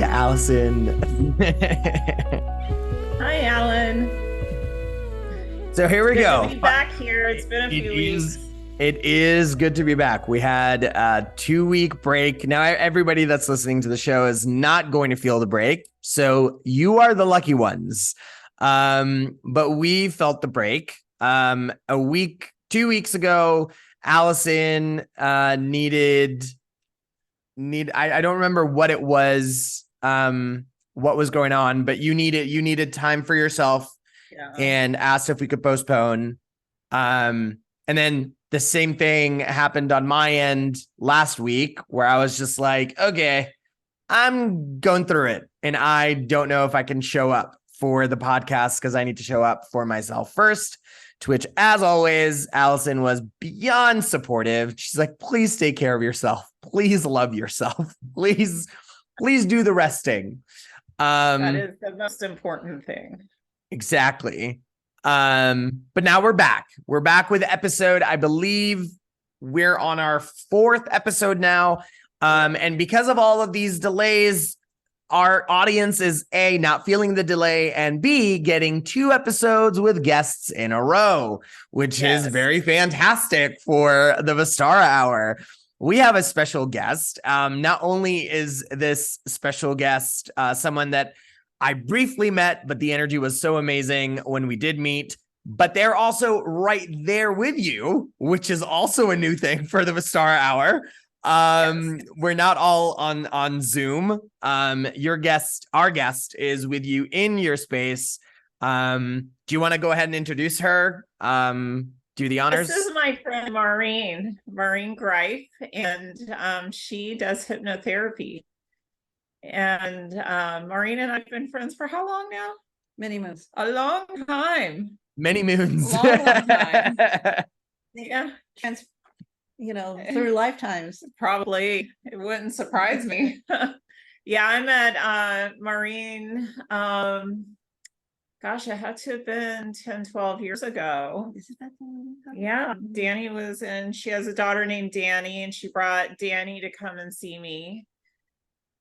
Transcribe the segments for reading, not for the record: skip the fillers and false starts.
Allison. Hi, Alan. So here we go. Good to be back here. It's been a few weeks. It is good to be back. We had a 2-week break. Now, everybody that's listening to the show is not going to feel the break. So you are the lucky ones. But we felt the break. 2 weeks ago, Allison needed I don't remember what it was, what was going on, but you needed time for yourself. Yeah. And asked if we could postpone. And then the same thing happened on my end last week where I was just like, okay, I'm going through it. And I don't know if I can show up for the podcast because I need to show up for myself first. To which, as always, Allison was beyond supportive. She's like, please take care of yourself. Please love yourself. Please do the resting. That is the most important thing. Exactly. But now we're back. We're back with episode. I believe we're on our 4th episode now. And because of all of these delays, our audience is A, not feeling the delay, and B, getting 2 episodes with guests in a row, which is very fantastic for the Vistara Hour. We have a special guest. Not only is this special guest someone that I briefly met, but the energy was so amazing when we did meet. But they're also right there with you, which is also a new thing for the Vistara Hour. We're not all on Zoom. Our guest is with you in your space. Do you want to go ahead and introduce her? Do the honors. This is my friend Maureen Greif, and she does hypnotherapy. And Maureen and I've been friends for how long now? Many moons. A long time. Many moons. Long time. Yeah. Through lifetimes. Probably. It wouldn't surprise me. Yeah, I met Maureen, gosh, it had to have been 10, 12 years ago. Is it that long? Yeah, Danny she has a daughter named Danny, and she brought Danny to come and see me.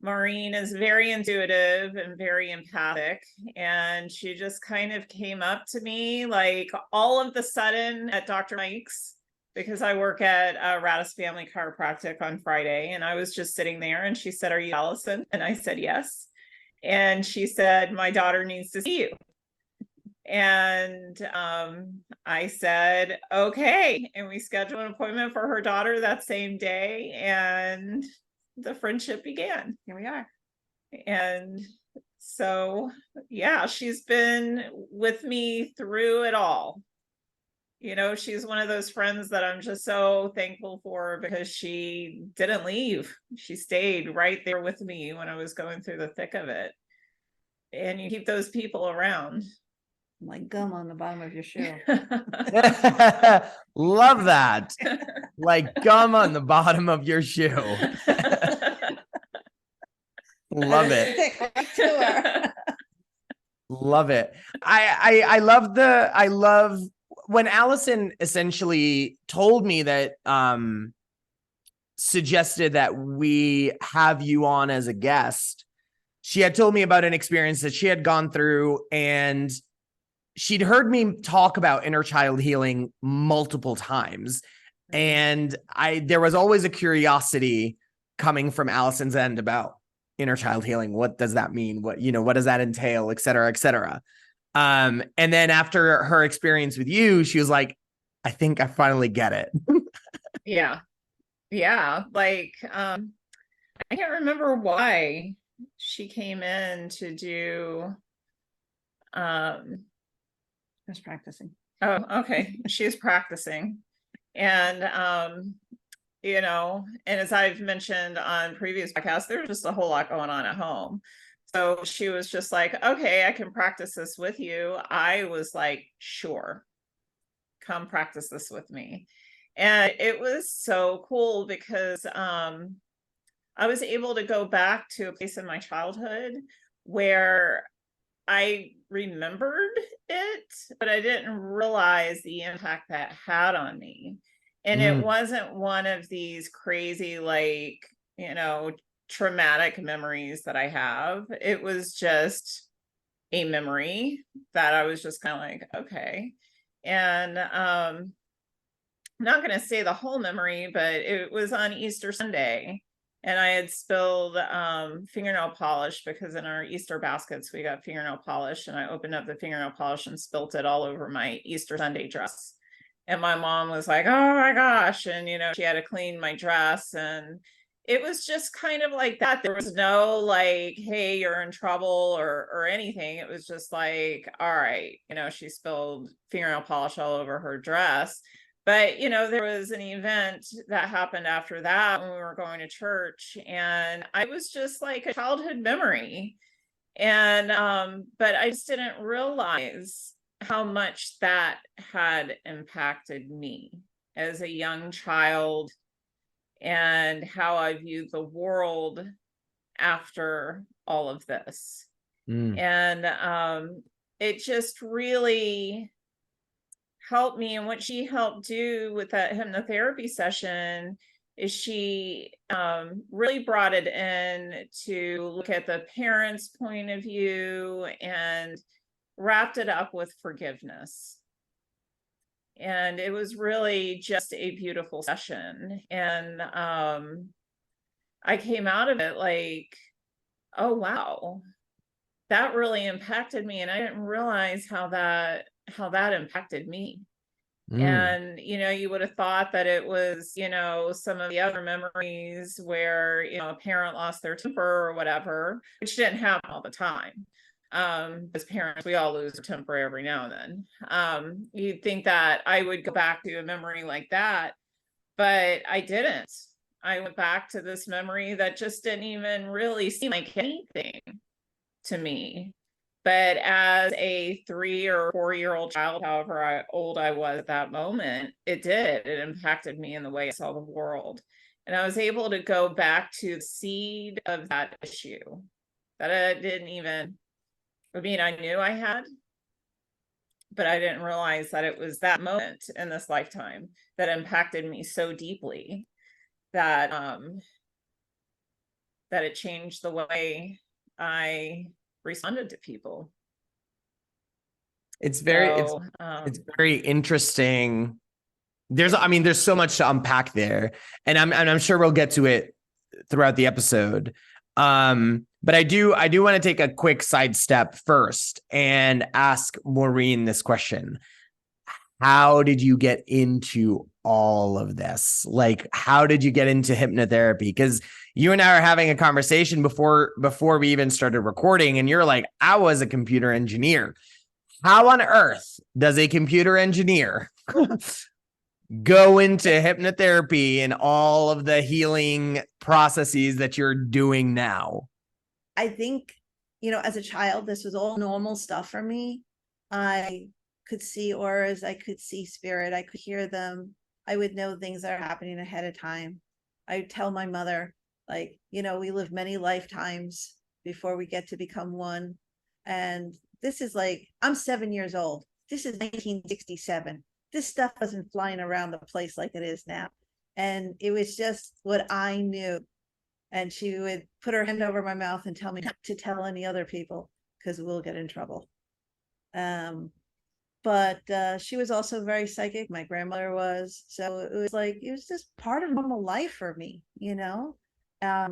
Maureen is very intuitive and very empathic, and she just kind of came up to me like all of the sudden at Dr. Mike's, because I work at Radis Family Chiropractic on Friday, and I was just sitting there, and she said, "Are you Allison?" And I said, "Yes." And she said, "My daughter needs to see you." And I said, "Okay." And we scheduled an appointment for her daughter that same day, and the friendship began. Here we are. And so, yeah, she's been with me through it all. You know, she's one of those friends that I'm just so thankful for, because she didn't leave. She stayed right there with me when I was going through the thick of it. And you keep those people around. Like gum on the bottom of your shoe. Love that. Like gum on the bottom of your shoe. Love it. Stick right to her. Love it. I love when Allison essentially told me that, suggested that we have you on as a guest. She had told me about an experience that she had gone through, and she'd heard me talk about inner child healing multiple times. And there was always a curiosity coming from Allison's end about inner child healing. What does that mean? What does that entail, et cetera, et cetera. And then after her experience with you, she was like, I think I finally get it. Yeah. Yeah. Like, I can't remember why she came in to do, I was practicing. Oh, okay. She's practicing. And, and as I've mentioned on previous podcasts, there's just a whole lot going on at home. So she was just like, okay, I can practice this with you. I was like, sure, come practice this with me. And it was so cool because I was able to go back to a place in my childhood where I remembered it, but I didn't realize the impact that had on me. And it wasn't one of these crazy, like, traumatic memories that I have. It was just a memory that I was just kind of like, okay. And I'm not going to say the whole memory, but it was on Easter Sunday. And I had spilled fingernail polish, because in our Easter baskets, we got fingernail polish. And I opened up the fingernail polish and spilt it all over my Easter Sunday dress. And my mom was like, oh my gosh. And, you know, she had to clean my dress. And it was just kind of like that. There was no like, hey, you're in trouble or anything. It was just like, all right, you know, she spilled fingernail polish all over her dress. But, you know, there was an event that happened after that when we were going to church, and I was just like a childhood memory. And, but I just didn't realize how much that had impacted me as a young child and how I viewed the world after all of this. And it just really helped me. And what she helped do with that hypnotherapy session is she really brought it in to look at the parents' point of view and wrapped it up with forgiveness. And it was really just a beautiful session. And I came out of it like, oh, wow, that really impacted me. And I didn't realize how that impacted me. And, you know, you would have thought that it was, you know, some of the other memories where, you know, a parent lost their temper or whatever, which didn't happen all the time. As parents, we all lose our temper every now and then. You'd think that I would go back to a memory like that, but I didn't. I went back to this memory that just didn't even really seem like anything to me. But as a 3 or 4-year-old child, however old I was at that moment, it did. It impacted me in the way I saw the world. And I was able to go back to the seed of that issue that I didn't even, I mean, I knew I had, but I didn't realize that it was that moment in this lifetime that impacted me so deeply that that it changed the way I responded to people. It's very it's very interesting. There's so much to unpack there, and I'm sure we'll get to it throughout the episode. But I do want to take a quick sidestep first and ask Maureen this question. How did you get into all of this? Like, how did you get into hypnotherapy? Because you and I are having a conversation before we even started recording, and you're like, I was a computer engineer. How on earth does a computer engineer go into hypnotherapy and all of the healing processes that you're doing now? I think, you know, as a child, this was all normal stuff for me. I could see auras, I could see spirit, I could hear them. I would know things that are happening ahead of time. I'd tell my mother, like, you know, we live many lifetimes before we get to become one. And this is like, I'm 7 years old. This is 1967. This stuff wasn't flying around the place like it is now. And it was just what I knew. And she would put her hand over my mouth and tell me not to tell any other people because we'll get in trouble. But she was also very psychic. My grandmother was. So it was like, it was just part of normal life for me, you know? I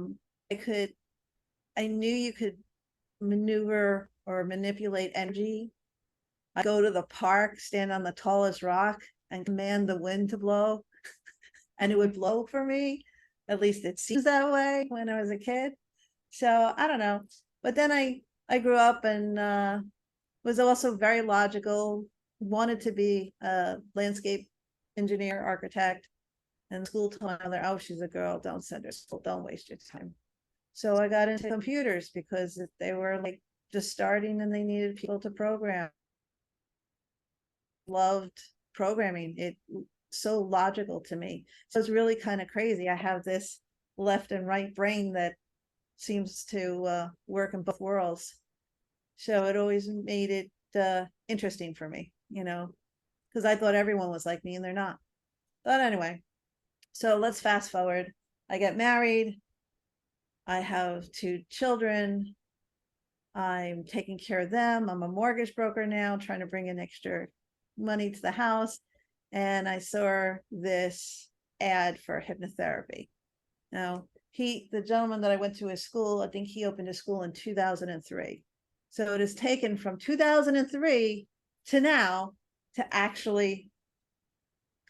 knew you could maneuver or manipulate energy. I go to the park, stand on the tallest rock and command the wind to blow and it would blow for me. At least it seems that way when I was a kid. So I don't know. But then I grew up and was also very logical, wanted to be a landscape engineer, architect. And school told my mother, oh, she's a girl, don't send her to school, don't waste your time. So I got into computers because they were like just starting and they needed people to program. Loved programming. It so logical to me. So it's really kind of crazy. I have this left and right brain that seems to work in both worlds. So it always made it interesting for me, you know, because I thought everyone was like me and they're not. But anyway, so let's fast forward. I get married. I have 2 children. I'm taking care of them. I'm a mortgage broker now, trying to bring in extra money to the house. And I saw this ad for hypnotherapy. Now, the gentleman that I went to his school, I think he opened his school in 2003. So it has taken from 2003 to now to actually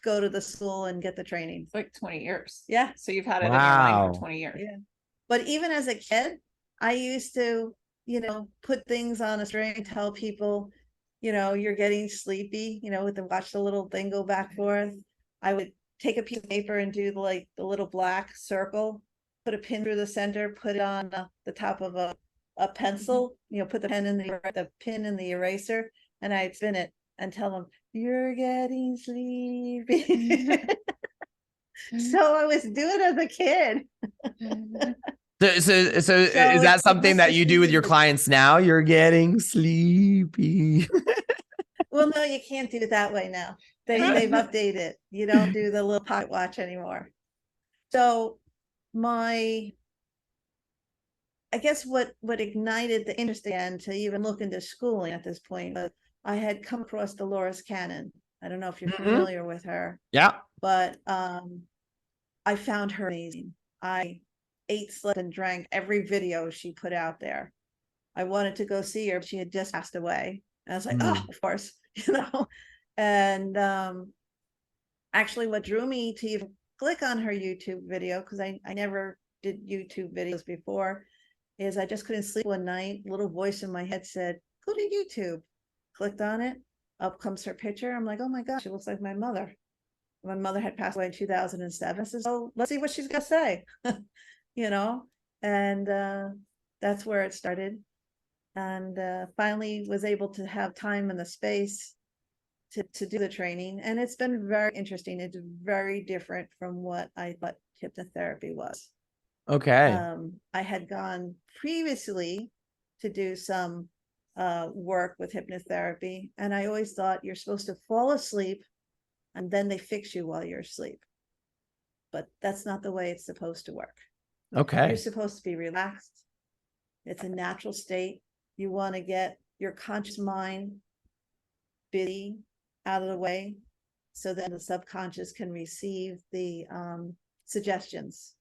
go to the school and get the training. It's like 20 years. Yeah. So you've had it in your mind Wow. for 20 years. Yeah. But even as a kid, I used to, put things on a string, tell people, you're getting sleepy, watch the little thing go back and forth. I would take a piece of paper and do the little black circle, put a pin through the center, put it on the top of a pencil, put the pin in the eraser, and I'd spin it and tell them, you're getting sleepy. So I was doing it as a kid. So is that something that you do with your clients now? You're getting sleepy. Well, no, you can't do it that way now. They've updated it. You don't do the little pocket watch anymore. So I guess what ignited the interest again to even look into schooling at this point was I had come across Dolores Cannon. I don't know if you're familiar with her. Yeah. But I found her amazing. I ate, slept, and drank every video she put out there. I wanted to go see her, but she had just passed away. And I was like, oh, of course, And actually what drew me to even click on her YouTube video, because I never did YouTube videos before, is I just couldn't sleep one night. A little voice in my head said, go to YouTube. Clicked on it. Up comes her picture. I'm like, oh my gosh, she looks like my mother. My mother had passed away in 2007. So let's see what she's gonna say. And that's where it started. And finally was able to have time and the space to do the training. And it's been very interesting. It's very different from what I thought hypnotherapy was. Okay. I had gone previously to do some work with hypnotherapy, and I always thought you're supposed to fall asleep and then they fix you while you're asleep. But that's not the way it's supposed to work. Okay. You're supposed to be relaxed. It's a natural state. You want to get your conscious mind busy out of the way so that the subconscious can receive the suggestions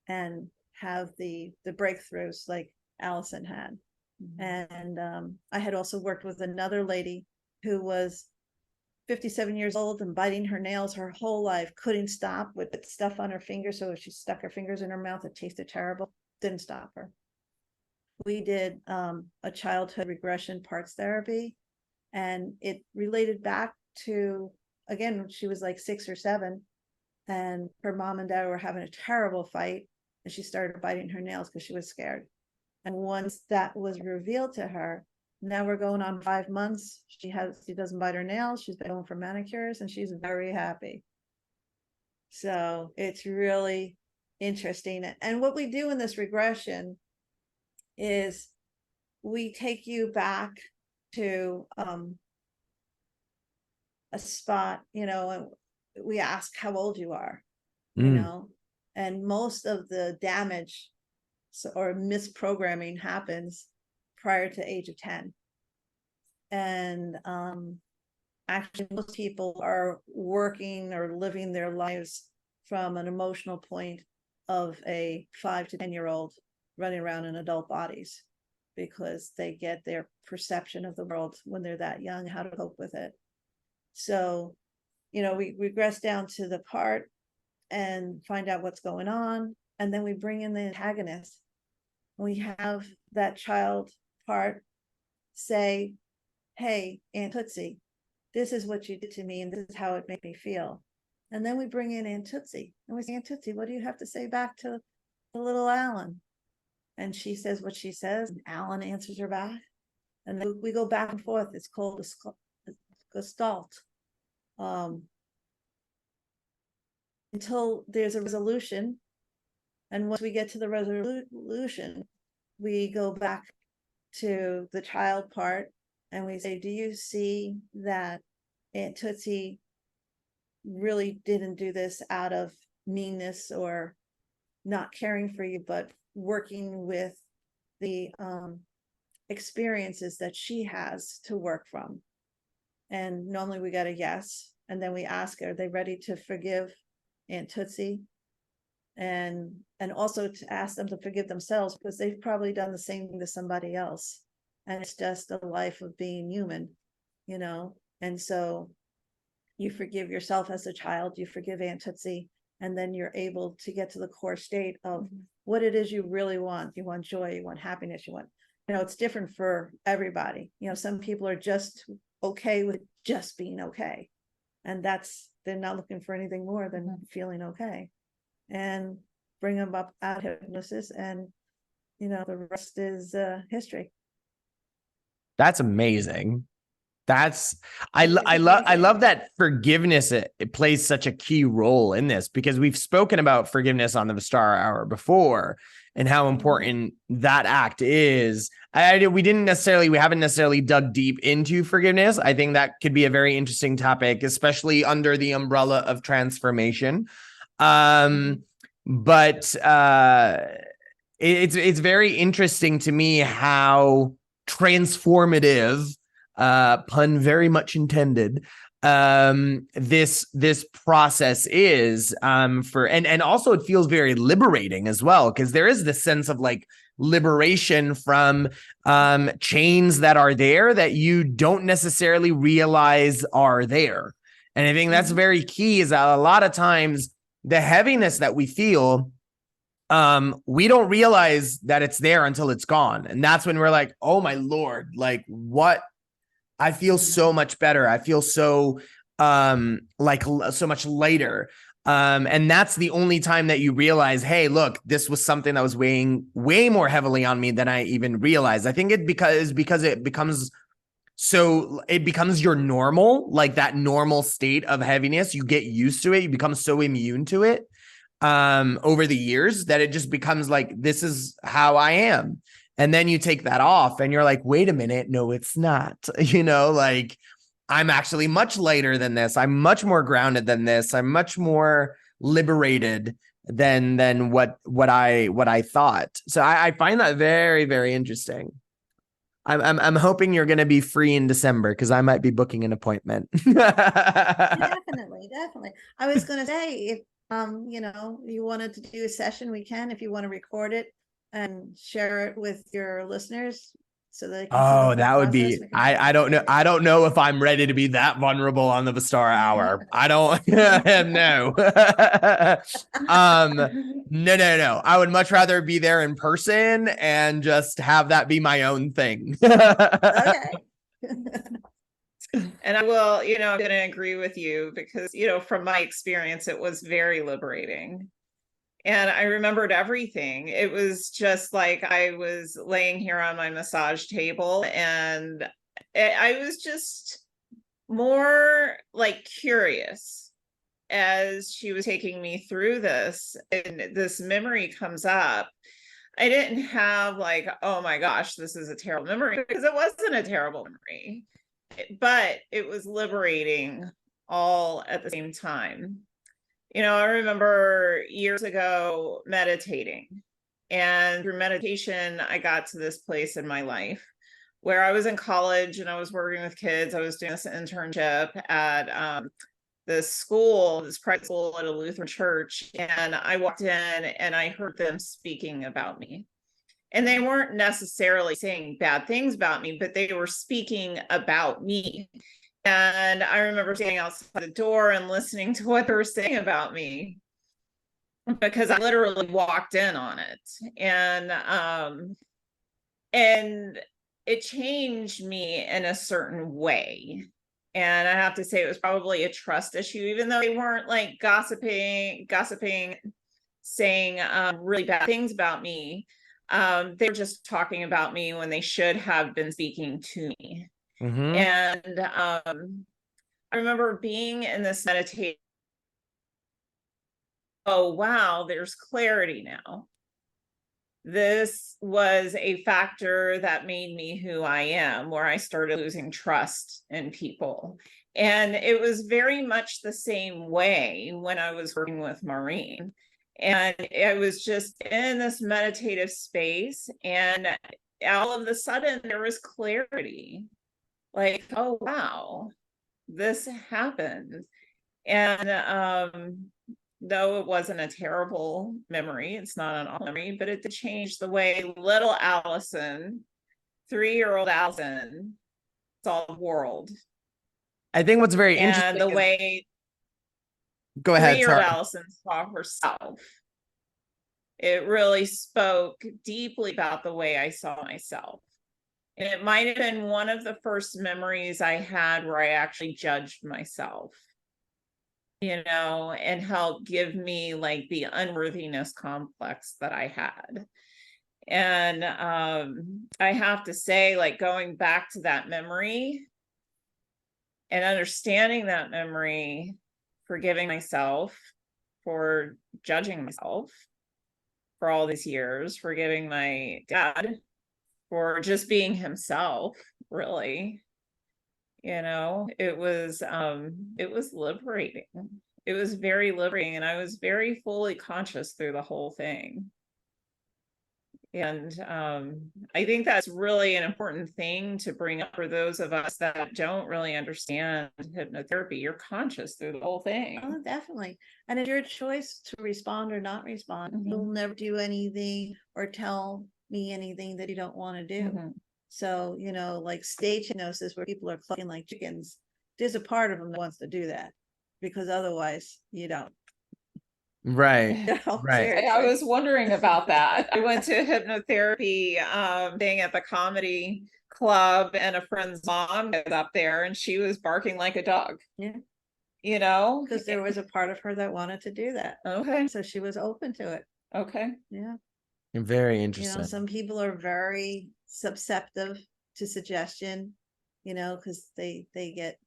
and have the breakthroughs like Allison had. And I had also worked with another lady who was 57 years old and biting her nails her whole life, couldn't stop, with stuff on her fingers. So if she stuck her fingers in her mouth, it tasted terrible. Didn't stop her. We did a childhood regression parts therapy, and it related back to, again, she was like 6 or 7, and her mom and dad were having a terrible fight, and she started biting her nails because she was scared. And once that was revealed to her, now we're going on 5 months. She doesn't bite her nails. She's been going for manicures and she's very happy. So it's really interesting. And what we do in this regression is we take you back to a spot, and we ask how old you are, and most of the damage or misprogramming happens prior to age of 10. And actually most people are working or living their lives from an emotional point of a 5 to 10-year-old running around in adult bodies, because they get their perception of the world when they're that young, how to cope with it. So, we regress down to the part and find out what's going on. And then we bring in the antagonist. We have that child part say, hey, Aunt Tootsie, this is what you did to me and this is how it made me feel. And then we bring in Aunt Tootsie and we say, Aunt Tootsie, what do you have to say back to the little Alan? And she says what she says, and Alan answers her back. And then we go back and forth. It's called a gestalt. Until there's a resolution. And once we get to the resolution, we go back to the child part and we say, do you see that Aunt Tootsie really didn't do this out of meanness or not caring for you, but working with the experiences that she has to work from. And normally we get a yes, and then we ask her, are they ready to forgive Aunt Tootsie? And also to ask them to forgive themselves, because they've probably done the same thing to somebody else. And it's just a life of being human, you know? And so you forgive yourself as a child, you forgive Aunt Tootsie, and then you're able to get to the core state of what it is you really want. You want joy, you want happiness, you want, you know, it's different for everybody. You know, some people are just okay with just being okay. And they're not looking for anything more than feeling okay. And bring them up out of hypnosis, and, you know, the rest is history. That's amazing. I love that forgiveness. It plays such a key role in this, because we've spoken about forgiveness on the Vistara Hour before and how important that act is. We haven't necessarily dug deep into forgiveness. I think that could be a very interesting topic, especially under the umbrella of transformation. But it's very interesting to me how transformative, pun very much intended, this process is, and also it feels very liberating as well, because there is this sense of like liberation from chains that are there that you don't necessarily realize are there. And I think that's very key, is that a lot of times the heaviness that we feel, we don't realize that it's there until it's gone. And that's when we're like, oh my Lord, like what? I feel so much better. I feel so so much lighter. And that's the only time that you realize, hey, look, this was something that was weighing way more heavily on me than I even realized. I think because it becomes your normal, like that normal state of heaviness. You get used to it. You become so immune to it over the years that it just becomes like, this is how I am. And then you take that off and you're like, wait a minute. No, it's not, you know, like I'm actually much lighter than this. I'm much more grounded than this. I'm much more liberated than what I thought. So I find that very, very interesting. I'm hoping you're going to be free in December, because I might be booking an appointment. Definitely. I was going to say, if you know, you wanted to do a session, we can. If you want to record it and share it with your listeners, so they can see the whole that would process. be, I don't know. I don't know if I'm ready to be that vulnerable on the Vistara Hour. I don't no. No. I would much rather be there in person and just have that be my own thing. Okay. And I will, you know, I'm going to agree with you, because, you know, from my experience, it was very liberating. And I remembered everything. It was just like I was laying here on my massage table, and I was just more like curious as she was taking me through this, and this memory comes up. I didn't have like, oh my gosh, this is a terrible memory, because it wasn't a terrible memory, but it was liberating all at the same time. You know, I remember years ago meditating, and through meditation, I got to this place in my life where I was in college and I was working with kids. I was doing this internship at this school, this private school at a Lutheran church. And I walked in and I heard them speaking about me. And they weren't necessarily saying bad things about me, but they were speaking about me. And I remember standing outside the door and listening to what they were saying about me, because I literally walked in on it. And it changed me in a certain way. And I have to say, it was probably a trust issue, even though they weren't like gossiping, saying really bad things about me. They were just talking about me when they should have been speaking to me. And I remember being in this meditation. Oh, wow, there's clarity now. This was a factor that made me who I am, where I started losing trust in people. And it was very much the same way when I was working with Maureen. And I was just in this meditative space, and all of a sudden there was clarity. Like, oh wow, this happened. And though it wasn't a terrible memory, it's not an awful memory, but it did change the way little Allison, 3-year-old Allison, saw the world. I think what's very And interesting the is- way go ahead, 3-year-old sorry. Allison saw herself. It really spoke deeply about the way I saw myself. And it might have been one of the first memories I had where I actually judged myself, you know, and helped give me like the unworthiness complex that I had. And I have to say, like, going back to that memory and understanding that memory, forgiving myself for judging myself for all these years, forgiving my dad for just being himself, really, you know, it was liberating. It was very liberating, and I was very fully conscious through the whole thing. And I think that's really an important thing to bring up for those of us that don't really understand hypnotherapy. You're conscious through the whole thing. Oh, definitely. And it's your choice to respond or not respond. Mhm. You'll never do anything or tell me anything that you don't want to do. Mhm. So, you know, like stage hypnosis where people are clucking like chickens, there's a part of them that wants to do that, because otherwise you don't. Right. You know, Right. I seriously. was wondering about that. I went to a hypnotherapy thing at the comedy club, and a friend's mom was up there and she was barking like a dog. Yeah. You know? Because there was a part of her that wanted to do that. Okay. So she was open to it. Okay. Yeah. Very You interesting. know, some people are very susceptible to suggestion, you know, because they get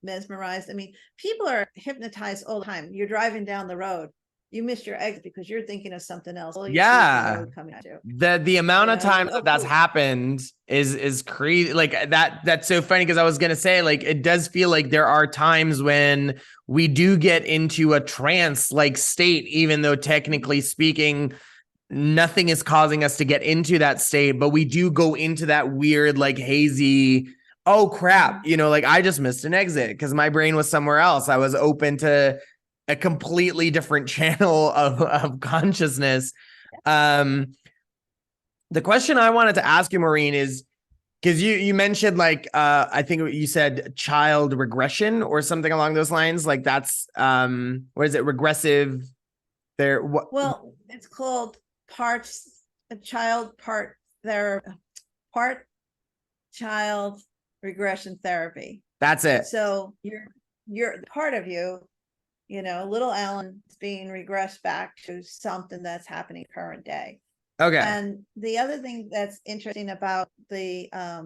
mesmerized. I mean, people are hypnotized all the time. You're driving down the road, you missed your exit because you're thinking of something else. All you see is the Yeah. road coming at you. The amount You of know, times oh, that that's cool. happened is crazy. Like that's so funny, because I was gonna say, like, it does feel like there are times when we do get into a trance like state, even though technically speaking, nothing is causing us to get into that state, but we do go into that weird, like, hazy, oh crap, you know, like I just missed an exit because my brain was somewhere else. I was open to a completely different channel of consciousness. The question I wanted to ask you, Maureen, is because you mentioned, like, I think you said child regression or something along those lines. Like that's what is it? Regressive there. What? Well, it's called child regression therapy. That's it. So you're part of you know, little Alan is being regressed back to something that's happening current day. Okay. And the other thing that's interesting about the yeah,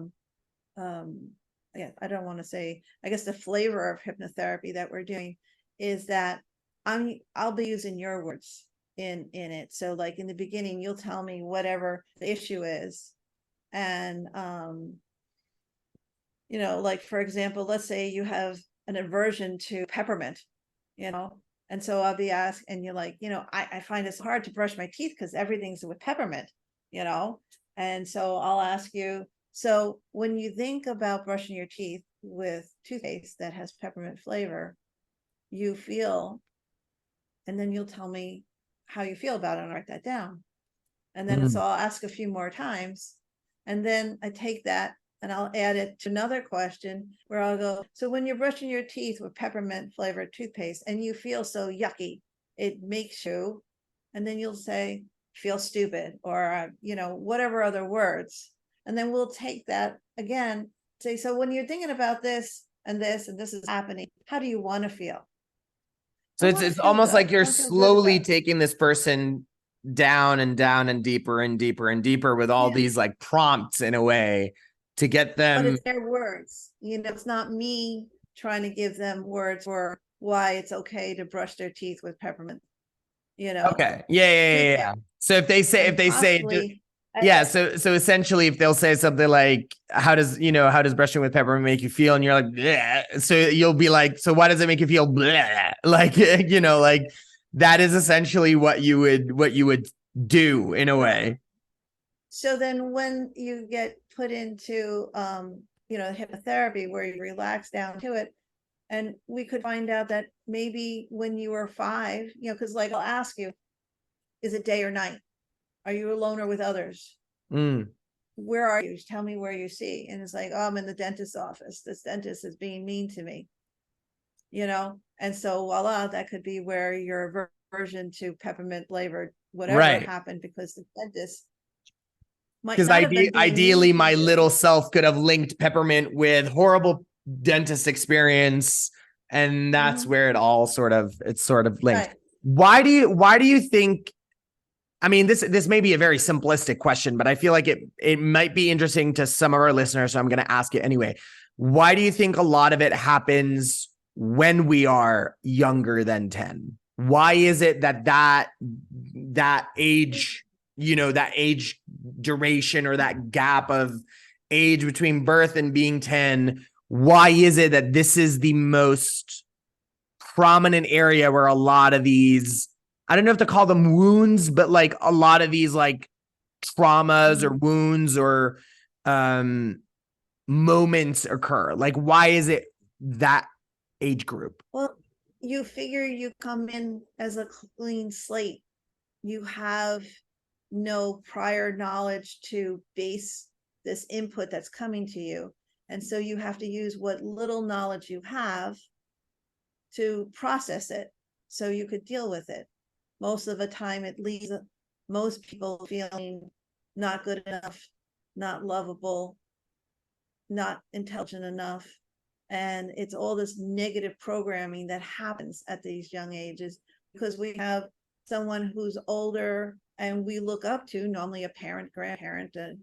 I don't want to say, I guess the flavor of hypnotherapy that we're doing is that I'll be using your words in it. So like in the beginning, you'll tell me whatever the issue is. And you know, like for example, let's say you have an aversion to peppermint, you know, and so I'll be asked, and you're like, you know, I find it's hard to brush my teeth because everything's with peppermint, you know, and so I'll ask you, so when you think about brushing your teeth with toothpaste that has peppermint flavor, you feel, and then you'll tell me how you feel about it and write that down. And then so I'll ask a few more times, and then I take that and I'll add it to another question where I'll go, so when you're brushing your teeth with peppermint flavored toothpaste and you feel so yucky, it makes you, and then you'll say, feel stupid, or, you know, whatever other words. And then we'll take that again, say, so when you're thinking about this and this is happening, how do you want to feel? So it's almost like you're slowly taking this person down and down and deeper and deeper and deeper with all these like prompts in a way to get them. But it's their words, you know, it's not me trying to give them words for why it's okay to brush their teeth with peppermint, you know. Okay. Yeah. So if they say, yeah. So essentially, if they'll say something like, how does brushing with peppermint make you feel? And you're like, bleh. So you'll be like, so why does it make you feel bleh? Like, you know, like that is essentially what you would do in a way. So then when you get put into, hypnotherapy where you relax down to it, and we could find out that maybe when you were 5, because like I'll ask you, is it day or night? Are you alone or with others? Mm. Where are you? Tell me where you see. And it's like, oh, I'm in the dentist's office. This dentist is being mean to me. And so voila, that could be where your aversion to peppermint flavored whatever Right. happened, because the dentist might Because not have been being ideally, mean to my you. little self could have linked peppermint with horrible dentist experience, and that's Mhm. where it's sort of linked. Right. Why do you think? I mean, this may be a very simplistic question, but I feel like it might be interesting to some of our listeners, so I'm going to ask it anyway. Why do you think a lot of it happens when we are younger than 10? Why is it that age, that age duration or that gap of age between birth and being 10, why is it that this is the most prominent area where a lot of these, I don't know if to call them wounds, but like a lot of these like traumas or wounds or moments occur? Like, why is it that age group? Well, you figure you come in as a clean slate. You have no prior knowledge to base this input that's coming to you. And so you have to use what little knowledge you have to process it so you could deal with it. Most of the time, it leaves most people feeling not good enough, not lovable, not intelligent enough. And it's all this negative programming that happens at these young ages because we have someone who's older and we look up to, normally a parent, grandparent, an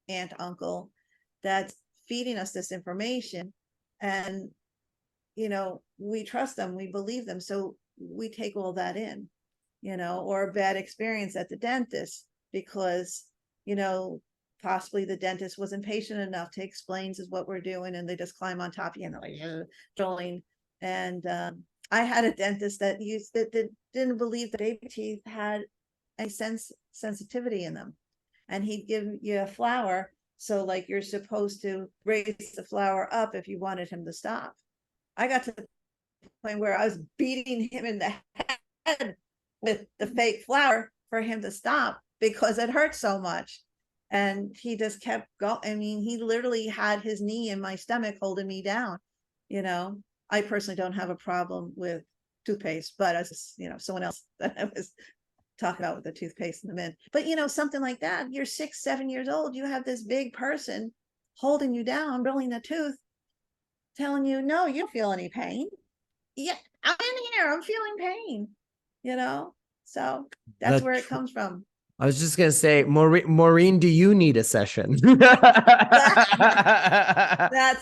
aunt, uncle, that's feeding us this information. And, we trust them, we believe them. So we take all that in, or a bad experience at the dentist because, possibly the dentist wasn't patient enough to explain is what we're doing, and they just climb on top of you and they're like drilling. And I had a dentist that didn't believe that baby teeth had a sensitivity in them, and he'd give you a flower, so like you're supposed to raise the flower up if you wanted him to stop. I got to the point where I was beating him in the head with the fake flower for him to stop because it hurt so much. And he just kept going. I mean, he literally had his knee in my stomach holding me down. I personally don't have a problem with toothpaste, but as someone else that I was talking about with the toothpaste and the mint. But something like that, you're 6, 7 years old, you have this big person holding you down, drilling the tooth, telling you, no, you don't feel any pain. Yeah, I'm in here, I'm feeling pain, so that's where it comes from. I was just gonna say, Maureen, do you need a session? That's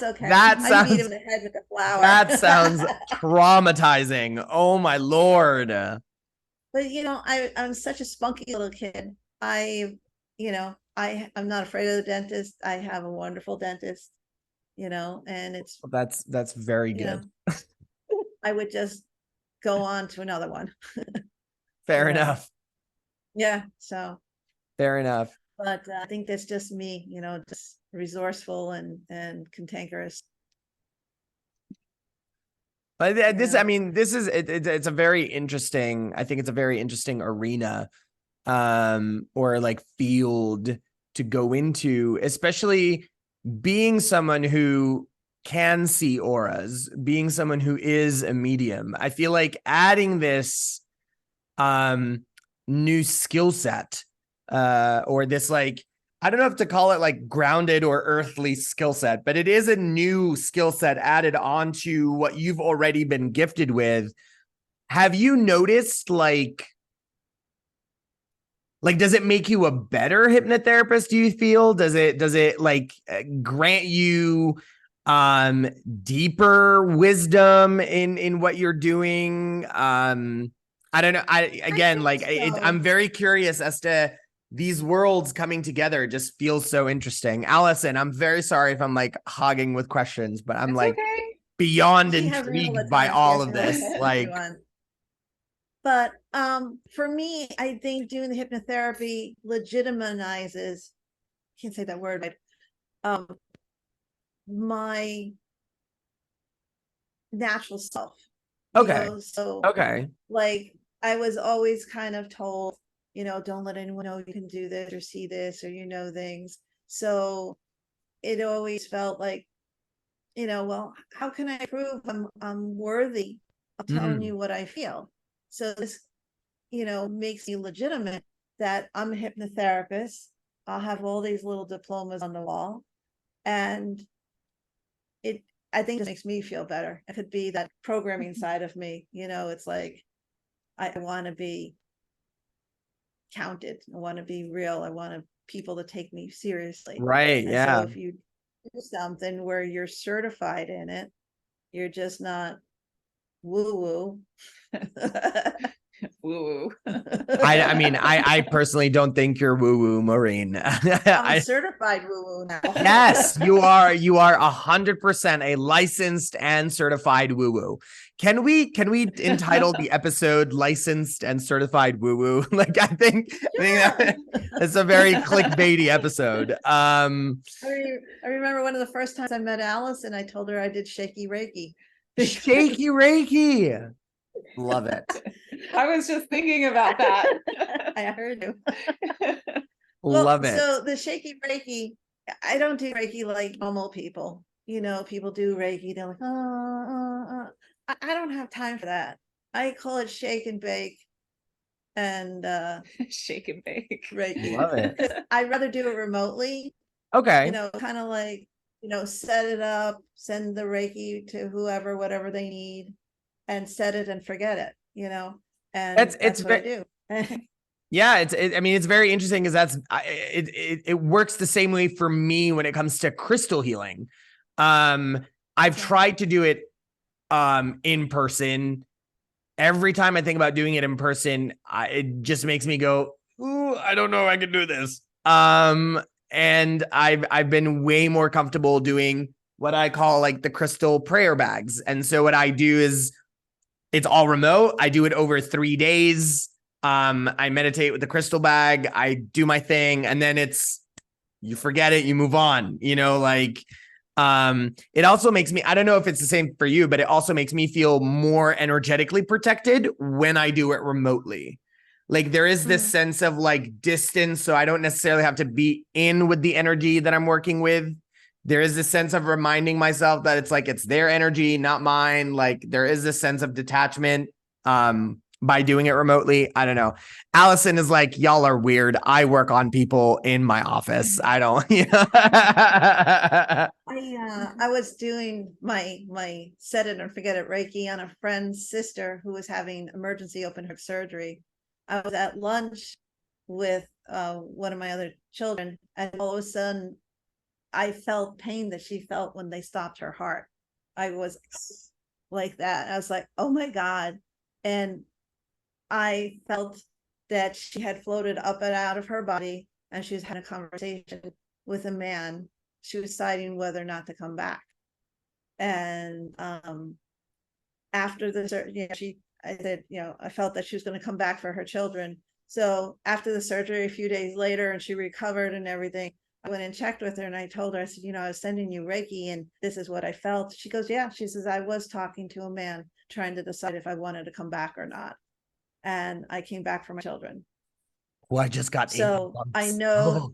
okay. I beat him in the head with the flower. That sounds traumatizing. Oh my Lord. But I'm such a spunky little kid. I'm not afraid of the dentist. I have a wonderful dentist, and it's that's very good. I would just go on to another one. Fair enough. Yeah, so fair enough. But I think that's just me, just resourceful and cantankerous. But this, I mean, this is it's a very interesting. I think it's a very interesting arena, or like field to go into, especially being someone who can see auras, being someone who is a medium. I feel like adding this new skill set, or this, like, I don't know if to call it like grounded or earthly skill set, but it is a new skill set added onto what you've already been gifted with. Have you noticed, like, does it make you a better hypnotherapist, do you feel? Does it like grant you deeper wisdom in what you're doing? I don't know. I'm very curious as to these worlds coming together. It just feels so interesting. Allison, I'm very sorry if I'm like hogging with questions, but I'm It's like okay. beyond She has me all the intrigued by time. all Yes, of go this. ahead, Like, everyone. But for me, I think doing the hypnotherapy legitimizes, can't say that word, but my natural self. Okay. So Okay. like I was always kind of told, don't let anyone know you can do this or see this or things. So it always felt like, well, how can I prove I'm worthy of telling you what I feel? So this, makes me legitimate that I'm a hypnotherapist. I'll have all these little diplomas on the wall. And I think it makes me feel better. It could be that programming side of me, it's like I want to be counted. I want to be real. I want people to take me seriously. Right. And Yeah. so if you do something where you're certified in it, you're just not woo woo. Woo woo. I mean, I personally don't think you're woo woo, Maureen. I'm a certified woo woo now. Yes, you are 100% a licensed and certified woo woo. Can we entitle the episode "Licensed and Certified Woo Woo"? Like, I think it's a very clickbaity episode. I remember one of the first times I met Alice, and I told her I did shaky Reiki. Shaky Reiki. Love it. I was just thinking about that. I heard you. Love it. So the shaky Reiki, I don't do Reiki like normal people. People do Reiki. They're like, I don't have time for that. I call it shake and bake and shake and bake. Reiki. Love it. I'd rather do it remotely. Okay. Kind of like, set it up, send the Reiki to whoever, whatever they need, and set it and forget it, and that's what I do. Yeah, I mean, it's very interesting because it works the same way for me when it comes to crystal healing. I've tried to do it in person. Every time I think about doing it in person, it just makes me go, "Ooh, I don't know if I can do this." And I've been way more comfortable doing what I call like the crystal prayer bags. And so what I do is it's all remote. I do it over 3 days. I meditate with the crystal bag. I do my thing, and then you forget it, you move on. It also makes me, I don't know if it's the same for you, but it also makes me feel more energetically protected when I do it remotely. Like there is this sense of like distance, so I don't necessarily have to be in with the energy that I'm working with. There is this sense of reminding myself that it's like it's their energy, not mine. Like there is this sense of detachment by doing it remotely. I don't know. Allison is like, y'all are weird. I work on people in my office. I don't. I was doing my set it and forget it Reiki on a friend's sister who was having emergency open heart surgery. I was at lunch with one of my other children, and all of a sudden I felt pain that she felt when they stopped her heart. I was like that. I was like, oh my God. And I felt that she had floated up and out of her body, and she was having a conversation with a man. She was deciding whether or not to come back. And after the surgery, I said, I felt that she was going to come back for her children. So after the surgery, a few days later, and she recovered and everything, I went and checked with her, and I told her, I said, I was sending you Reiki, and this is what I felt. She goes, yeah. She says, I was talking to a man trying to decide if I wanted to come back or not. And I came back for my children. Well, I just got so I know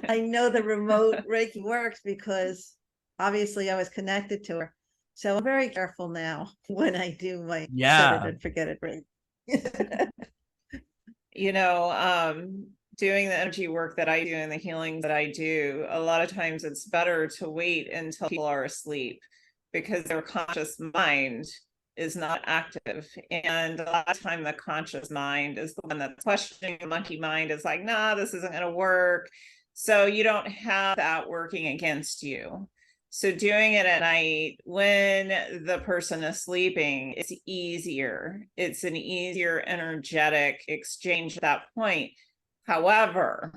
I know the remote Reiki works because obviously I was connected to her. So I'm very careful now when I do my set it and forget it Reiki. Doing the energy work that I do and the healing that I do, a lot of times it's better to wait until people are asleep because their conscious mind is not active. And a lot of time the conscious mind is the one that's questioning. The monkey mind is like, nah, this isn't going to work. So you don't have that working against you. So doing it at night when the person is sleeping, it's easier. It's an easier energetic exchange at that point. However,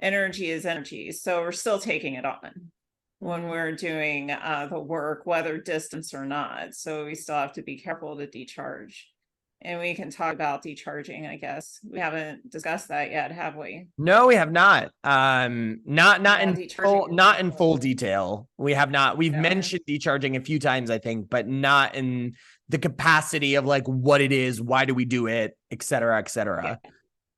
energy is energy. So we're still taking it on when we're doing the work, whether distance or not. So we still have to be careful to decharge. and we can talk about decharging, I guess. We haven't discussed that yet, have we? No, we have not. Not Yeah, in decharging is not in not- full detail. We have not. We've No. mentioned decharging a few times, I think, but not in the capacity of like what it is, why do we do it, et cetera, et cetera.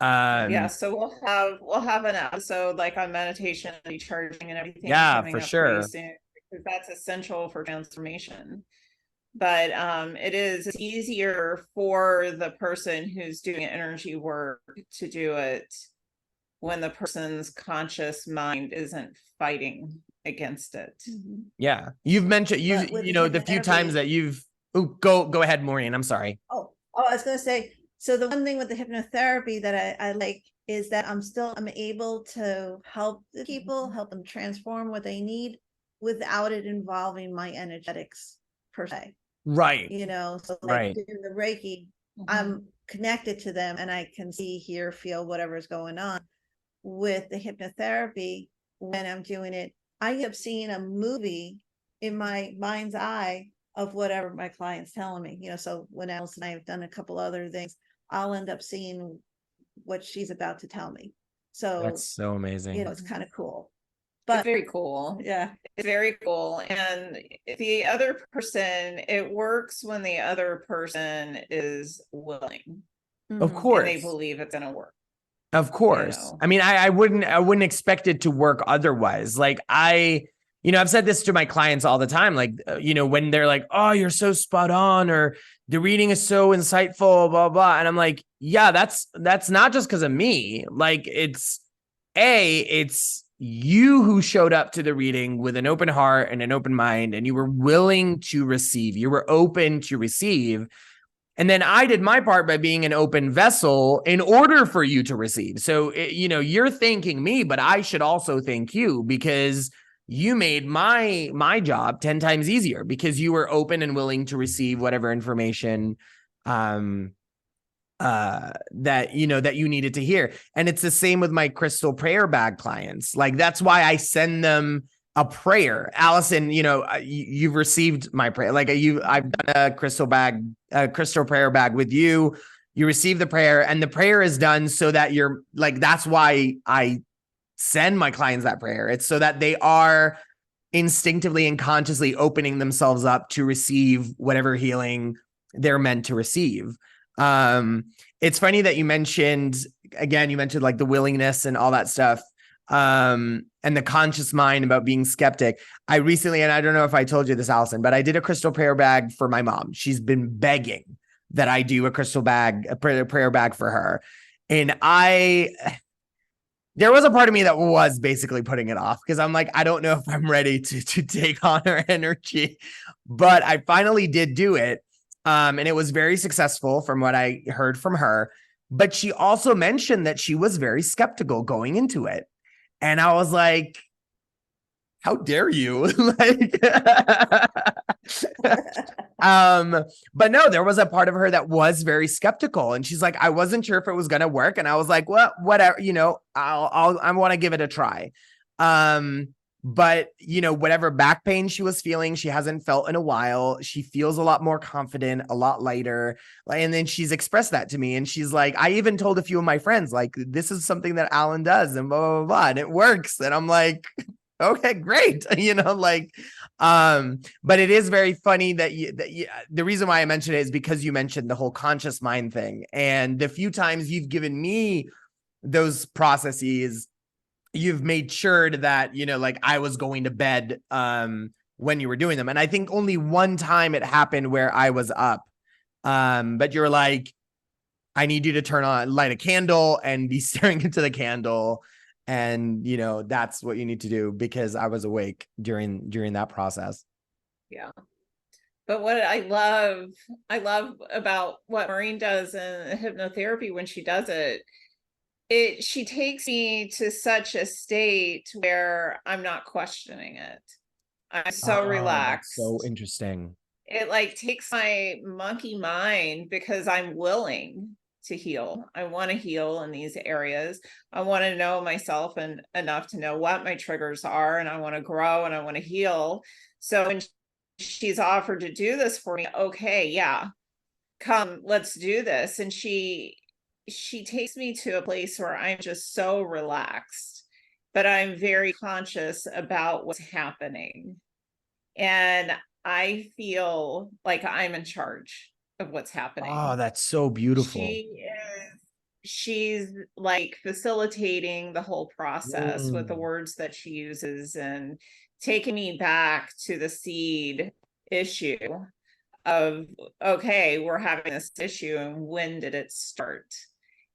Yeah, so we'll have an episode like on meditation and decharging and everything Yeah, coming for up sure. pretty soon, because that's essential for transformation. But it's easier for the person who's doing energy work to do it when the person's conscious mind isn't fighting against it. Yeah. You've mentioned But with you know the few times hypnotherapy- that you've go ahead, Maureen. I'm sorry. Oh, I was gonna say, so the one thing with the hypnotherapy that I like is that I'm able to help the people, help them transform what they need without it involving my energetics per se. Right. You know, so like Right. doing the Reiki, I'm connected to them and I can see, hear, feel whatever's going on. With the hypnotherapy, when I'm doing it, I have seen a movie in my mind's eye of whatever my client's telling me, you know. So when Alice and I have done a couple other things, I'll end up seeing what she's about to tell me. So That's so amazing. you know, it's kind of cool. It's But very cool. yeah, It's very cool. And the other person, it works when the other person is willing Of mhm. course. and they believe it's gonna work. Of course. know. I mean, I wouldn't expect it to work otherwise. Like I've said this to my clients all the time, like, when they're like, oh, you're so spot on, or the reading is so insightful, blah, blah. And I'm like, yeah, that's not just because of me. Like it's you who showed up to the reading with an open heart and an open mind, and you were willing to receive, you were open to receive. And then I did my part by being an open vessel in order for you to receive. So, you're thanking me, but I should also thank you because you made my job 10 times easier because you were open and willing to receive whatever information that you needed to hear. And it's the same with my crystal prayer bag clients. Like that's why I send them a prayer. Allison, you've received my prayer. Like I've done a crystal prayer bag with you. You receive the prayer, and the prayer is done so that you're like, that's why I send my clients that prayer. It's so that they are instinctively and consciously opening themselves up to receive whatever healing they're meant to receive. It's funny that you mentioned like the willingness and all that stuff. And the conscious mind about being skeptic. I recently, and I don't know if I told you this, Allison, but I did a crystal prayer bag for my mom. She's been begging that I do a prayer bag for her. And there was a part of me that was basically putting it off because I'm like, I don't know if I'm ready to take on her energy, but I finally did do it. And it was very successful from what I heard from her. But she also mentioned that she was very skeptical going into it. And I was like, how dare you? But no, there was a part of her that was very skeptical. And she's like, I wasn't sure if it was going to work. And I was like, well, whatever, I want to give it a try. But whatever back pain she was feeling, she hasn't felt in a while. She feels a lot more confident, a lot lighter. And then she's expressed that to me. And she's like, I even told a few of my friends, like, this is something that Alan does and blah, blah, blah, blah, and it works. And I'm like, okay, great. But it is very funny that the reason why I mentioned it is because you mentioned the whole conscious mind thing. And the few times you've given me those processes, you've made sure that, like I was going to bed when you were doing them. And I think only one time it happened where I was up. But you're like, I need you to light a candle and be staring into the candle. And, that's what you need to do because I was awake during that process. Yeah. But what I love about what Maureen does in hypnotherapy when she does it, she takes me to such a state where I'm not questioning it. I'm so relaxed. So interesting. It like takes my monkey mind because I'm willing to heal. I want to heal in these areas. I want to know myself and enough to know what my triggers are, and I want to grow and I want to heal. So when she's offered to do this for me, okay, yeah. come, let's do this. And she takes me to a place where I'm just so relaxed, but I'm very conscious about what's happening. And I feel like I'm in charge of what's happening. Oh, that's so beautiful. She's like facilitating the whole process with the Mm. words that she uses and taking me back to the seed issue of, okay, we're having this issue and when did it start?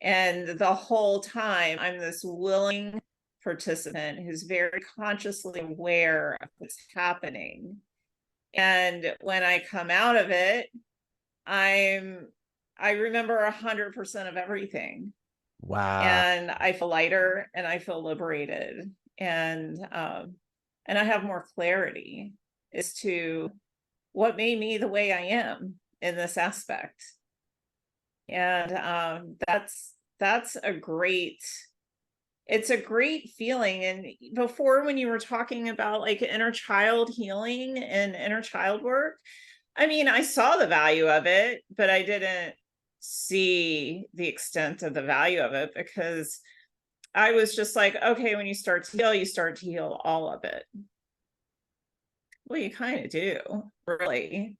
And the whole time I'm this willing participant who's very consciously aware of what's happening. And when I come out of it, I remember 100% of everything. Wow. And I feel lighter and I feel liberated. And I have more clarity as to what made me the way I am in this aspect. And that's a great, it's a great feeling. And before, when you were talking about like inner child healing and inner child work, I mean, I saw the value of it, but I didn't see the extent of the value of it, because I was just like, okay, when you start to heal all of it. Well, you kind of do, really.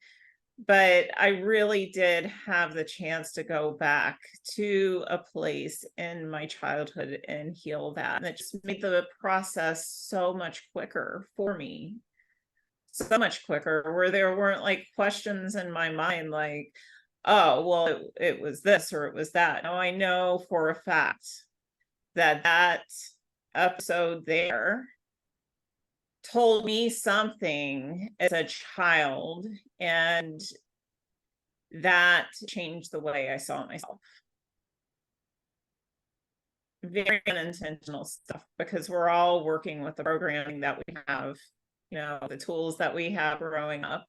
But I really did have the chance to go back to a place in my childhood and heal that. And it just made the process so much quicker for me. So much quicker, where there weren't like questions in my mind like, oh, well, it was this or it was that. Now I know for a fact that that episode there told me something as a child, and that changed the way I saw myself. Very unintentional stuff, because we're all working with the programming that we have, you know, the tools that we have growing up,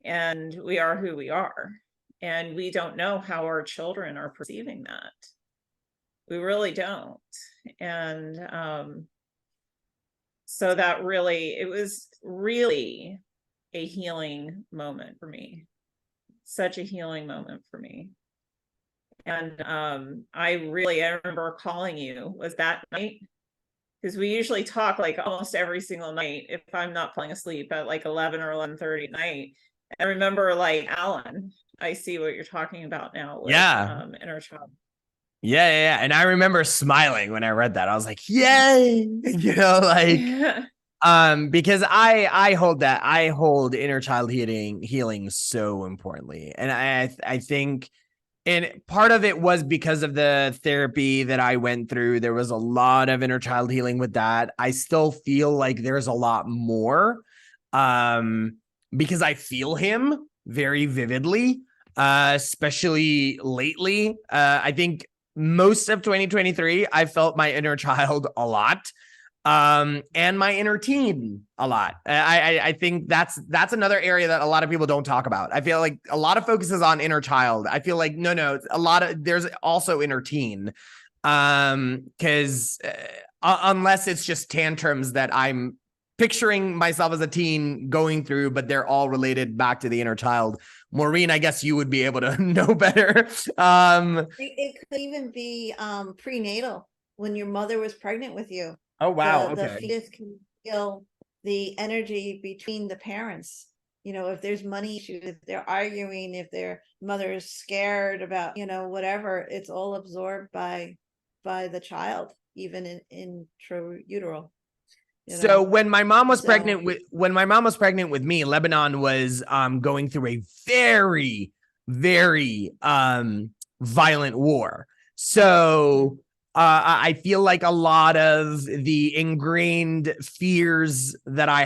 and we are who we are. And we don't know how our children are perceiving that. We really don't. And so that really, it was really a healing moment for me. Such a healing moment for me. And I remember calling you, was that night? Because we usually talk like almost every single night if I'm not falling asleep at like 11 or 11:30 at night. I remember like, Alan, I see what you're talking about now with inner child. Yeah. And I remember smiling when I read that. I was like, yay, you know, like, because I hold inner child healing so importantly. And I think, and part of it was because of the therapy that I went through. There was a lot of inner child healing with that. I still feel like there's a lot more, because I feel him very vividly, especially lately. I think most of 2023, I felt my inner child a lot, and my inner teen a lot. I think that's another area that a lot of people don't talk about. I feel like a lot of focus is on inner child. I feel like no, there's also inner teen, because unless it's just tantrums that I'm picturing myself as a teen going through, but they're all related back to the inner child. Maureen, I guess you would be able to know better. It could even be prenatal, when your mother was pregnant with you. Oh, wow. The Okay. fetus can feel the energy between the parents. You know, if there's money issues, if they're arguing, if their mother is scared about, you know, whatever, it's all absorbed by the child, even in intrauteral. So when my mom was pregnant with me, Lebanon was going through a very, very violent war. So I feel like a lot of the ingrained fears that I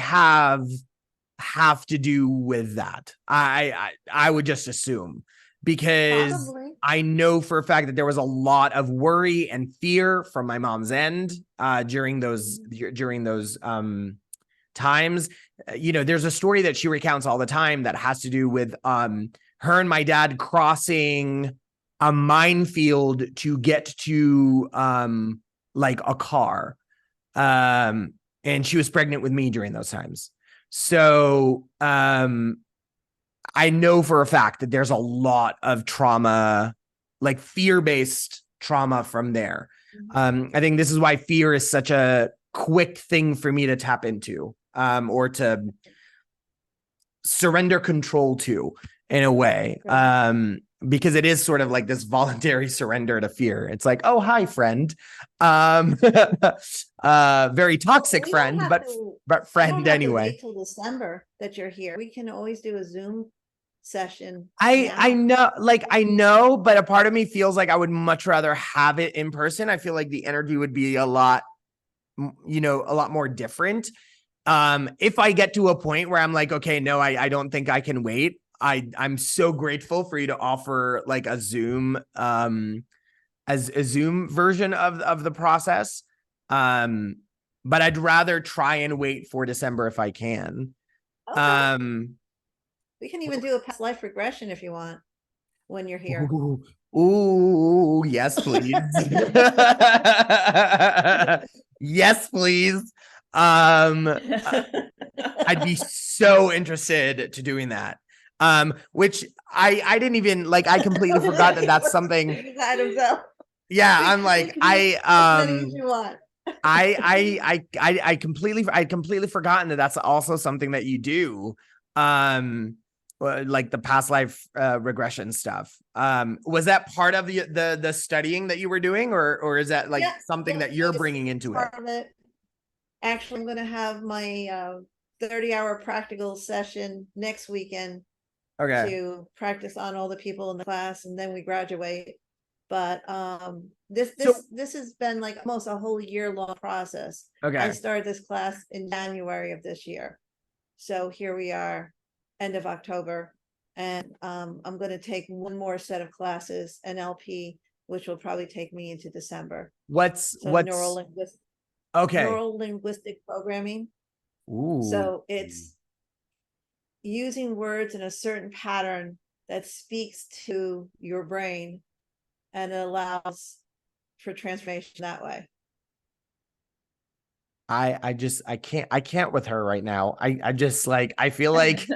have to do with that. I would just assume, because Probably. I know for a fact that there was a lot of worry and fear from my mom's end during those times. You know, there's a story that she recounts all the time that has to do with her and my dad crossing a minefield to get to like a car. And she was pregnant with me during those times. So I know for a fact that there's a lot of trauma, like fear-based trauma from there. I think this is why fear is such a quick thing for me to tap into, or to surrender control to, in a way. Because it is sort of like this voluntary surrender to fear. It's like, oh, hi, friend. Very toxic We don't friend, have but to- but you friend don't have to anyway. wait till December that you're here. We can always do a Zoom session. I now. know, I know, but a part of me feels like I would much rather have it in person. I feel like the energy would be a lot, a lot more different. If I get to a point where I'm like, okay, no, I don't think I can wait. I'm so grateful for you to offer like a Zoom, as a Zoom version of the process. But I'd rather try and wait for December if I can. Okay. We can even do a past life regression if you want when you're here. Ooh, yes, please. Yes, please. I'd be so interested to doing that. Which I didn't even like, I completely forgot that that's something. That himself. Yeah, I'm like, As many as you want. I completely forgotten that that's also something that you do. Like the past life regression stuff. Was that part of the studying that you were doing, or is that like Yeah, something yeah, that you're it's bringing into it? part of it. Actually, I'm going to have my 30-hour practical session next weekend Okay. to practice on all the people in the class, and then we graduate. But this has been like almost a whole year-long process. I Okay. started this class in January of this year, so here we are, end of October, and I'm going to take one more set of classes, NLP, which will probably take me into December. What's So neuro-linguistic programming. Ooh. So it's using words in a certain pattern that speaks to your brain, and it allows for transformation that way. I can't with her right now. I just like, I feel like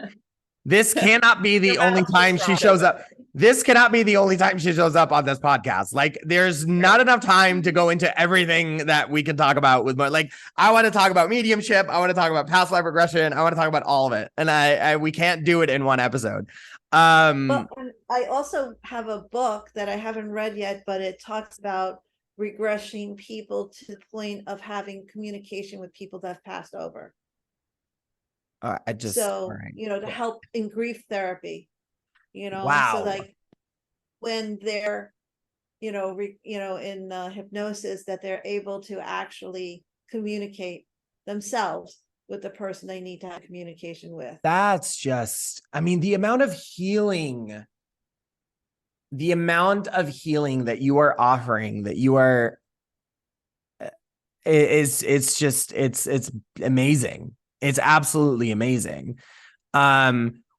this cannot be the Your only mouth's time just she dropped shows open. up. This cannot be the only time she shows up on this podcast. Like, there's not enough time to go into everything that we can talk about with more. Like, I want to talk about mediumship. I want to talk about past life regression. I want to talk about all of it. And we can't do it in one episode. But I also have a book that I haven't read yet, but it talks about regressing people to the point of having communication with people that have passed over. all So, right. to help in grief therapy, Wow. so like when they're, in hypnosis, that they're able to actually communicate themselves with the person they need to have communication with. That's just, I mean, the amount of healing that you are offering, that you are, it's just, it's amazing. It's absolutely amazing.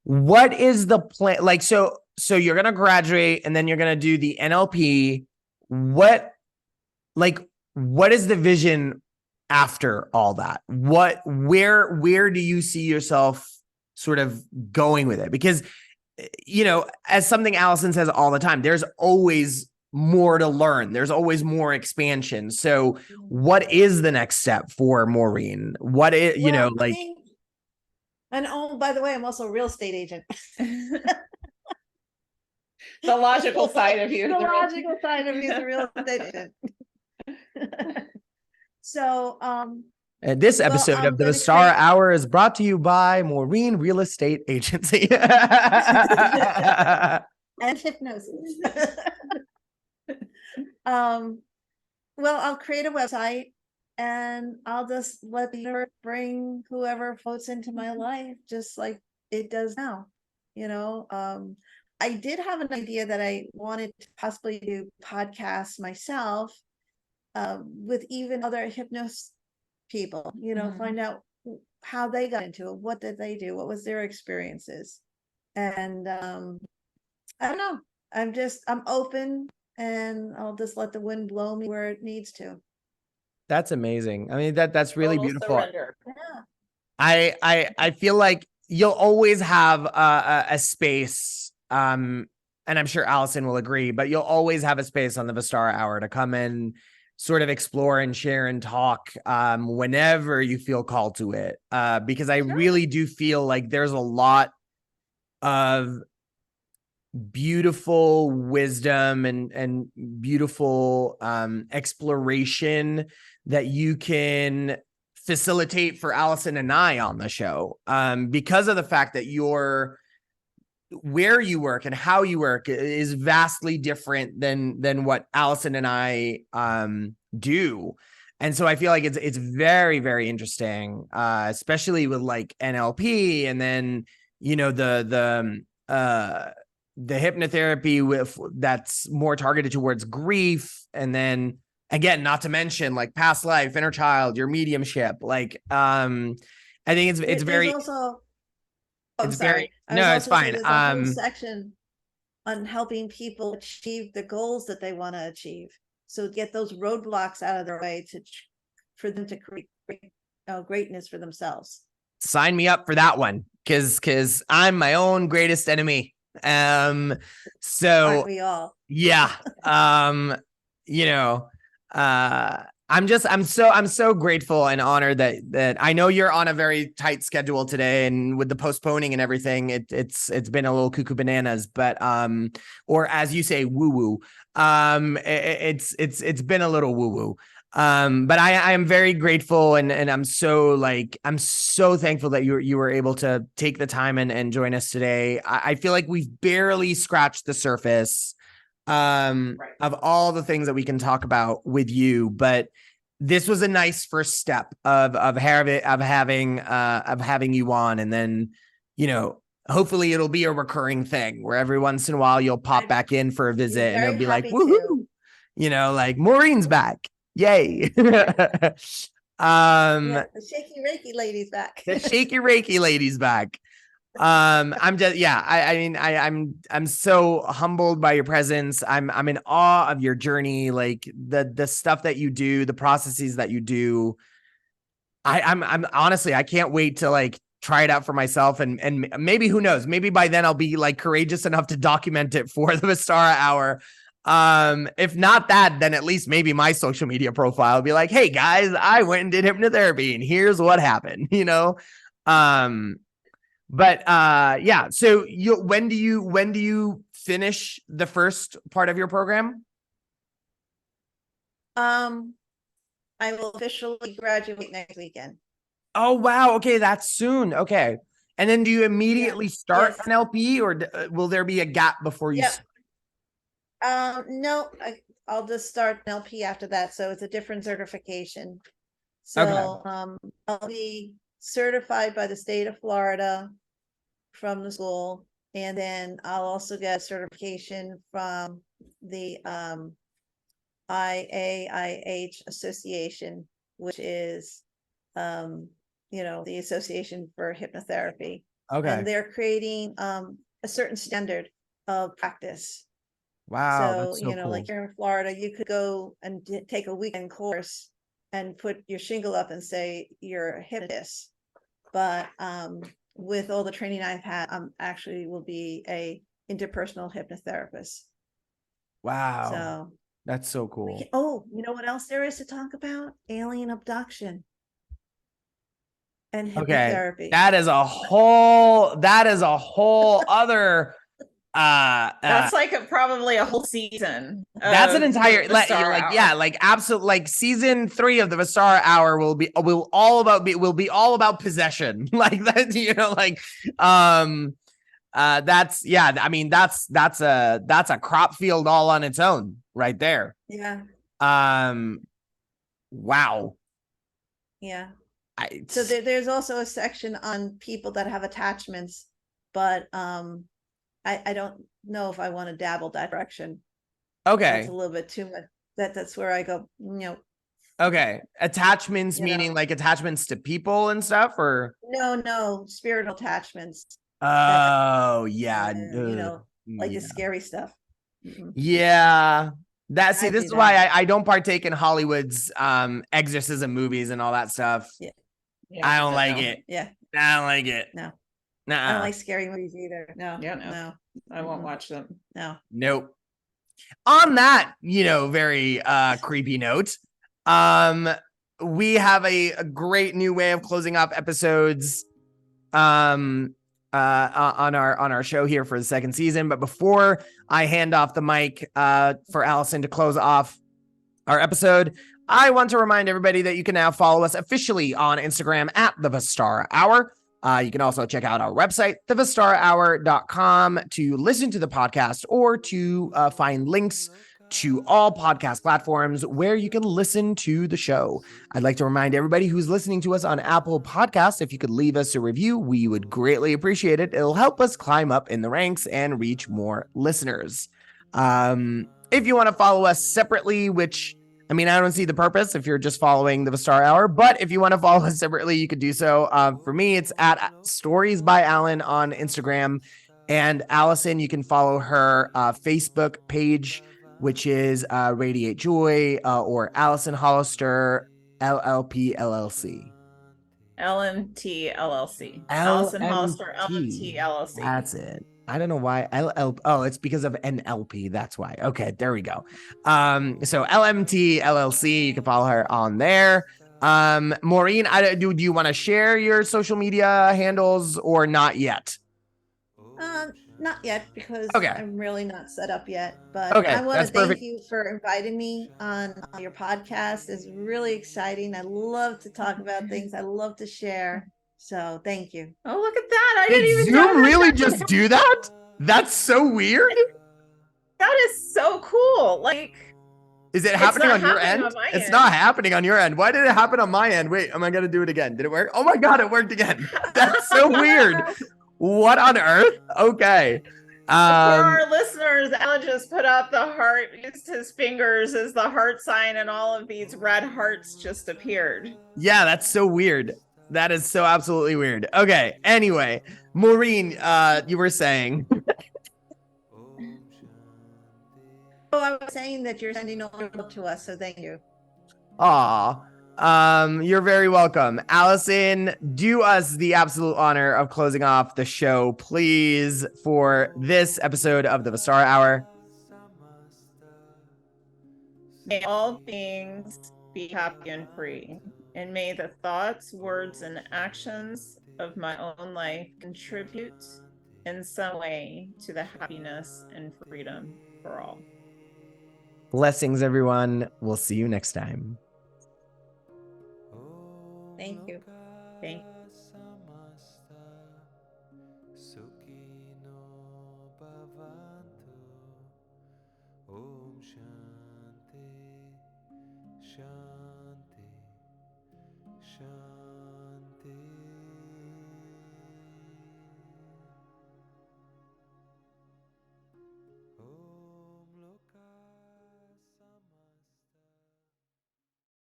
What is the plan? Like, so you're going to graduate and then you're going to do the NLP. What is the vision after all that? Where do you see yourself sort of going with it? Because, as something Allison says all the time, there's always more to learn. There's always more expansion. So what is the next step for Maureen? What is, and oh, by the way, I'm also a real estate agent. The logical side of you. The logical side of you is a real estate agent. So, and this episode I'm of the gonna Vistara create- Hour is brought to you by Maureen Real Estate Agency. and hypnosis. Well, I'll create a website and I'll just let the universe bring whoever floats into my life, just like it does now. I did have an idea that I wanted to possibly do podcasts myself, with even other hypnosis people, find out how they got into it, what did they do, what was their experiences. And I don't know, I'm open, and I'll just let the wind blow me where it needs to. That's amazing. I mean, that's really Total beautiful. surrender. Yeah. I feel like you'll always have a space, and I'm sure Allison will agree, but you'll always have a space on the Vistara Hour to come in, sort of explore and share and talk whenever you feel called to it. Because I really do feel like there's a lot of beautiful wisdom and beautiful exploration that you can facilitate for Allison and I on the show, because of the fact that where you work and how you work is vastly different than what Allison and I do. And so I feel like it's very, very interesting, especially with like NLP, and then, you know, the hypnotherapy that's more targeted towards grief. And then again, not to mention like past life, inner child, your mediumship. Like, I think it's There's very, also, it's very, I was no, it's also saying fine. there's a whole section on helping people achieve the goals that they want to achieve. So get those roadblocks out of their way for them to create greatness for themselves. Sign me up for that one, because I'm my own greatest enemy. Aren't So we all? yeah, you know, I'm so grateful and honored that I know you're on a very tight schedule today, and with the postponing and everything, it's been a little cuckoo bananas, but or as you say, woo woo. It's been a little woo woo. But I am very grateful, and I'm so thankful that you were able to take the time and join us today. I feel like we've barely scratched the surface of all the things that we can talk about with you, but this was a nice first step of having you on, and then, you know, hopefully it'll be a recurring thing where every once in a while you'll pop back in for a visit, and it'll be like, woohoo, you know, like Maureen's back. Yay. Yeah, the shaky Reiki lady's back. The shaky Reiki lady's back. I'm just, yeah, I mean, I'm so humbled by your presence. I'm in awe of your journey, like the stuff that you do, the processes that you do. I'm honestly, I can't wait to like try it out for myself, and maybe, who knows, maybe by then I'll be like courageous enough to document it for the Vistara Hour. If not that, then at least maybe my social media profile will be like, hey guys, I went and did hypnotherapy and here's what happened, you know? But yeah, so when do you finish the first part of your program? I will officially graduate next weekend. Oh wow, okay, that's soon. Okay. And then do you immediately start Yes. NLP, or will there be a gap before you? Yep. No, I'll just start NLP after that. So it's a different certification. So I'll be certified by the state of Florida from the school, and then I'll also get a certification from the IAIH Association, which is you know, the Association for Hypnotherapy. Okay. And they're creating a certain standard of practice. Wow. So, That's so you know, cool. like here in Florida, you could go and take a weekend course and put your shingle up and say you're a hypnotist. But with all the training I've had, actually will be a interpersonal hypnotherapist. Wow. So that's so cool. Oh, you know what else there is to talk about? Alien abduction and hypnotherapy. Okay. That is a whole other That's like probably a whole season. That's an entire Hour. like absolute, like season 3 of the Vistara Hour will be all about possession. Like that, you know, like that's, yeah, I mean that's a crop field all on its own right there. Yeah. Wow. Yeah. So there's also a section on people that have attachments, but I don't know if I want to dabble that direction. Okay. That's a little bit too much. That's where I go, you know. Okay. Attachments, meaning like attachments to people and stuff, or? No, spiritual attachments. Oh, yeah. You know, like the scary stuff. Yeah. This do is why I don't partake in Hollywood's exorcism movies and all that stuff. Yeah. I don't like it. Yeah. I don't like it. No. I don't Nuh-uh. like scary movies either. No, Yeah, no. no, I won't Mm-mm. watch them. no. Nope. On that, very creepy note, we have a great new way of closing off episodes on our show here for the second season. But before I hand off the mic for Allison to close off our episode, I want to remind everybody that you can now follow us officially on Instagram at the Vistara Hour. You can also check out our website, thevistarahour.com, to listen to the podcast or to find links to all podcast platforms where you can listen to the show. I'd like to remind everybody who's listening to us on Apple Podcasts, if you could leave us a review, we would greatly appreciate it. It'll help us climb up in the ranks and reach more listeners. If you want to follow us separately, which I don't see the purpose if you're just following the Vistara Hour, but if you want to follow us separately, you could do so. For me, it's at Stories by Alan on Instagram. And Allison, you can follow her Facebook page, which is Radiate Joy or Allison Hollister, LLP LLC. LMT LLC. Allison Hollister LMT LLC. That's it. I don't know why. Oh, it's because of NLP. That's why. Okay, there we go. So LMT LLC, you can follow her on there. Maureen, do you want to share your social media handles or not yet? Not yet, because Okay. I'm really not set up yet. But Okay, I want that's to thank perfect. you for inviting me on your podcast. It's really exciting. I love to talk about things. I love to share. So thank you. Oh, look at that. I Did didn't even Zoom know really that. just do that? That's so weird. That is so cool. Like, Is it It's happening not on your happening end? on my It's end. not happening on your end. Why did it happen on my end? Wait, am I going to do it again? Did it work? Oh my God, it worked again. That's so weird. What on earth? Okay. For our listeners, Alan just put up the heart, used his fingers as the heart sign, and all of these red hearts just appeared. Yeah, that's so weird. That is so absolutely weird. Okay. Anyway, Maureen, you were saying. Oh, I was saying that you're sending over to us, so thank you. Aw. You're very welcome. Allison, do us the absolute honor of closing off the show, please, for this episode of the Vistara Hour. May all beings be happy and free, and may the thoughts, words, and actions of my own life contribute in some way to the happiness and freedom for all. Blessings, everyone. We'll see you next time. Thank you. Thank you. SUKHINO BHAVANTU. Om Shanti Shanti Shanti.